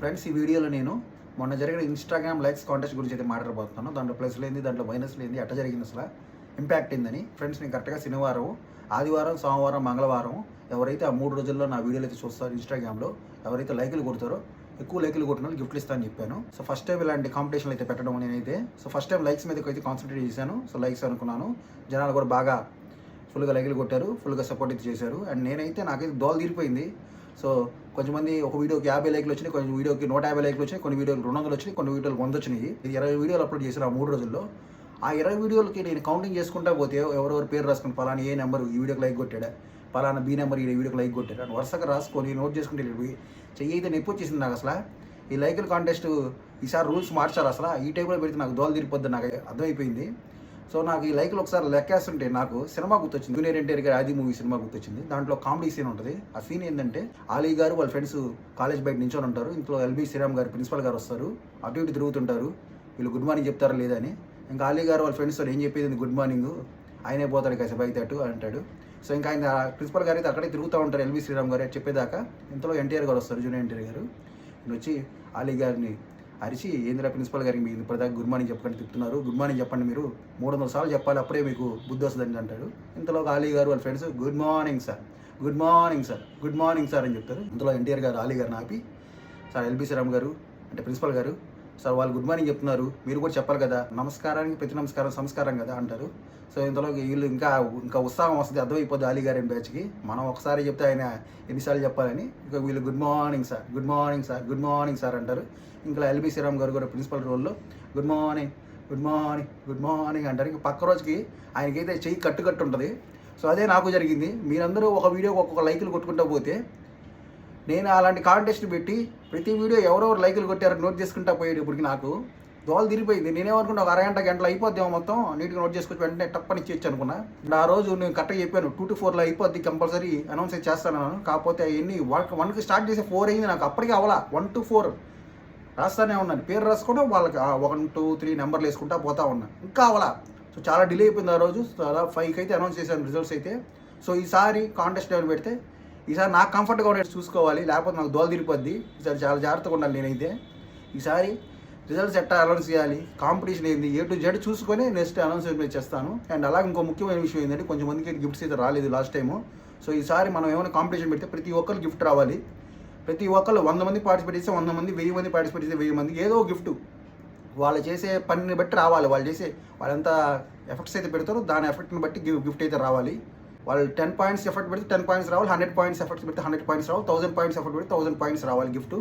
Friends, ఈ వీడియోలో నేను మొన్న జరిగిన ఇన్స్టాగ్రామ్ లైక్స్ కాంటెస్ట్ గురించి అయితే మాట్లాడబోతున్నాను. దాంట్లో ప్లస్లు ఏంది, దాంట్లో మైనస్లు ఏంది, ఎట్ట జరిగింది, అసలు ఇంపాక్ట్ ఏందని. ఫ్రెండ్స్, నేను కరెక్ట్గా శనివారం, ఆదివారం, సోమవారం, మంగళవారం ఎవరైతే ఆ 3 రోజుల్లో నా వీడియోలు అయితే చూస్తారో ఇన్స్టాగ్రామ్లో, ఎవరైతే లైకులు కొడతారో, ఎక్కువ లైకులు కొట్టిన వాళ్ళు గిఫ్ట్లు ఇస్తానని చెప్పాను. సో ఫస్ట్ టైం ఇలాంటి కాంపిటీషన్లు అయితే పెట్టడం నేనైతే. సో ఫస్ట్ టైం లైక్స్ మీద అయితే కాన్సన్ట్రేట్ చేశాను. సో లైక్స్ అనుకున్నాను, జనాలు కూడా బాగా ఫుల్గా లైకులు కొట్టారు, ఫుల్గా సపోర్ట్ అయితే చేశారు. అండ్ నేనైతే నాకైతే దోల తీరిపోయింది. సో కొంతమంది ఒక వీడియోకి 50 లైకులు వచ్చినాయి, కొన్ని వీడియోకి 150 లైకులు వచ్చినాయి, కొన్ని వీడియోకి 200 వచ్చినాయి, కొన్ని వీడియోకి 100 వచ్చినాయి. ఇది 20 వీడియోలు అప్లోడ్ చేశారు ఆ 3 రోజుల్లో. ఆ 20 వీడియోలకి నేను కౌంటింగ్ చేసుకుంటా పోతే ఎవరెవరు పేరు రాసుకుని పలానా ఏ నెంబర్ ఈ వీడియోకి లైక్ కొట్టాడా, పలానా బి నెంబర్ ఈ వీడియోకి లైక్ కొట్టాడు అని వరుసగా రాసుకొని నోట్ చేసుకుంటే వెళ్ళిపోయి చెయ్యి అయితే నొప్పి వచ్చేసింది నాకు. అసలు ఈ లైకుల కాంటెస్ట్ ఈసారి రూల్స్ మార్చారు. అసలు ఈ టైంలో పెడితే నాకు దోల తీరిపోద్ది నాకు అర్థమైపోయింది. సో నాకు ఈ లైకులు ఒకసారి లెక్కేస్తుంటే నాకు సినిమా గుర్తొచ్చింది, జూనియర్ ఎన్టీఆర్ గారి ఆది మూవీ సినిమా గుర్తొచ్చింది. దాంట్లో కామెడీ సీన్ ఉంటుంది. ఆ సీన్ ఏంటంటే ఆలీ గారు వాళ్ళ ఫ్రెండ్స్ కాలేజ్ బయట నించొని ఉంటారు. ఇంట్లో ఎల్బీ శ్రీరామ్ గారు ప్రిన్సిపల్ గారు వస్తారు, అటు ఇటు తిరుగుతుంటారు, వీళ్ళు గుడ్ మార్నింగ్ చెప్తారా లేదా అని. ఇంకా ఆలీ గారు వాళ్ళ ఫ్రెండ్స్ ఏం చెప్పేది గుడ్ మార్నింగ్, ఆయనే పోతాడు కాసేపు అయితే అటు అంటాడు. సో ఇంకా ఆయన ప్రిన్సిపల్ గారు అయితే అక్కడే తిరుగుతూ ఉంటారు ఎల్బీ శ్రీరామ్ గారు చెప్పేదాకా. ఇంతలో ఎన్టీఆర్ గారు వస్తారు, జూనియర్ ఎన్టీఆర్ గారు. నేను వచ్చి ఆలీ గారిని అరిచి, ఏంద్రా ప్రిన్సిపల్ గారికి మీరు ఇప్పటిదాకా గుడ్ మార్నింగ్ చెప్పండి తిప్పుతున్నారు, గుడ్ మార్నింగ్ చెప్పండి, మీరు 300 సార్లు చెప్పాలి, అప్పుడే మీకు బుద్ధి వస్తుందని అంటాడు. ఇంతలో ఆలీ గారు వాళ్ళ friends good morning sir, good morning sir, good morning sir అని చెప్తారు. ఇంతలో ఎన్టీఆర్ గారు ఆలీ గారిని ఆపి, సార్ ఎల్బీ శ్రీరామ్ గారు అంటే ప్రిన్సిపల్ గారు, సార్ వాళ్ళు గుడ్ మార్నింగ్ చెప్తున్నారు, మీరు కూడా చెప్పాలి కదా, నమస్కారానికి ప్రతి నమస్కారం సంస్కారం కదా అంటారు. సో ఇంతలో వీళ్ళు ఇంకా ఉత్సాహం వస్తుంది, అర్థమైపోద్ది ఆలీ గారి బ్యాచ్కి. మనం ఒకసారి చెప్తే ఆయన ఎన్నిసార్లు చెప్పాలని. ఇంకా వీళ్ళు good morning sir, good morning sir, good morning sir అంటారు. ఇంకా ఎల్బీ శ్రీరామ్ గారు కూడా ప్రిన్సిపల్ రోల్లో good morning, good morning, good morning అంటారు. ఇంక పక్క రోజుకి ఆయనకైతే చెయ్యి కట్టు ఉంటుంది. సో అదే నాకు జరిగింది. మీరందరూ ఒక వీడియోకి ఒక్కొక్క లైకులు కొట్టుకుంటూ పోతే నేను అలాంటి కాంటెస్ట్ పెట్టి ప్రతి వీడియో ఎవరెవరు లైకులు కొట్టారో నోట్ చేసుకుంటా పోయేటప్పటికి నాకు దోల తిరిగిపోయింది. నేనేమనుకున్నా ఒక అరగంట గంటలు అయిపోద్దేమో మొత్తం నీట్గా నోట్ చేసుకొచ్చి వెంటనే టప్పని ఇచ్చేయచ్చు అనుకున్నా. ఆ రోజు నేను కరెక్ట్గా చెప్పాను 2 to 4లో అయిపోద్ది, కంపల్సరీ అనౌన్స్ చేస్తాను. కాకపోతే అవన్నీ 1కి స్టార్ట్ చేసి 4 అయింది, నాకు అప్పటికే అవ్వాల. 1 to 4 రాస్తానే ఉన్నాను, పేరు రాసుకోవడం వాళ్ళకి 1, 2, 3 నెంబర్లు వేసుకుంటా పోతా ఉన్నాను, ఇంకా అవ్వాల. సో చాలా డిలే అయిపోయింది ఆ రోజు. అలా 5కి అయితే అనౌన్స్ చేశాను రిజల్ట్స్ అయితే. సో ఈసారి కాంటెస్ట్ ఏమైనా పెడితే ఈసారి నాకు కంఫర్ట్గా ఉండేది చూసుకోవాలి, లేకపోతే నాకు దోల తిరిగిపోద్ది. ఈసారి చాలా జాగ్రత్తగా ఉండాలి నేనైతే. ఈసారి రిజల్ట్స్ ఎట్టా అనౌన్స్ చేయాలి, కాంపిటీషన్ ఏంది, A to Z చూసుకొని నెక్స్ట్ అనౌన్స్మెంట్ చేస్తాను. అండ్ అలాగే ఇంకో ముఖ్యమైన విషయం ఏంటంటే కొంచెం మందికి గిఫ్ట్స్ అయితే రాలేదు లాస్ట్ టైము. సో ఈసారి మనం ఏమైనా కాంపిటీషన్ పెడితే ప్రతి ఒక్కరు గిఫ్ట్ రావాలి. ప్రతి ఒక్కరు 100 మంది పార్టిసిపేట్ చేస్తే 100 మంది, 1000 మంది పార్టిసిపేట్ చేస్తే 1000 మందికి ఏదో గిఫ్ట్ వాళ్ళు చేసే పనిని బట్టి రావాలి. వాళ్ళంతా ఎఫెక్ట్స్ అయితే పెడతారో దాని ఎఫెక్ట్ని బట్టి గిఫ్ట్ అయితే రావాలి. వాళ్ళు 10 పాయింట్స్ ఎఫెక్ట్ పెడితే 10 పాయింట్స్ రావాలి, 100 పాయింట్స్ ఎఫెక్ట్స్ పెడితే 100 పాయింట్స్ రావాలి, 1000 పాయింట్స్ ఎఫెక్ట్ పెడితే 1000 పాయింట్స్ రావాలి గిఫ్ట్.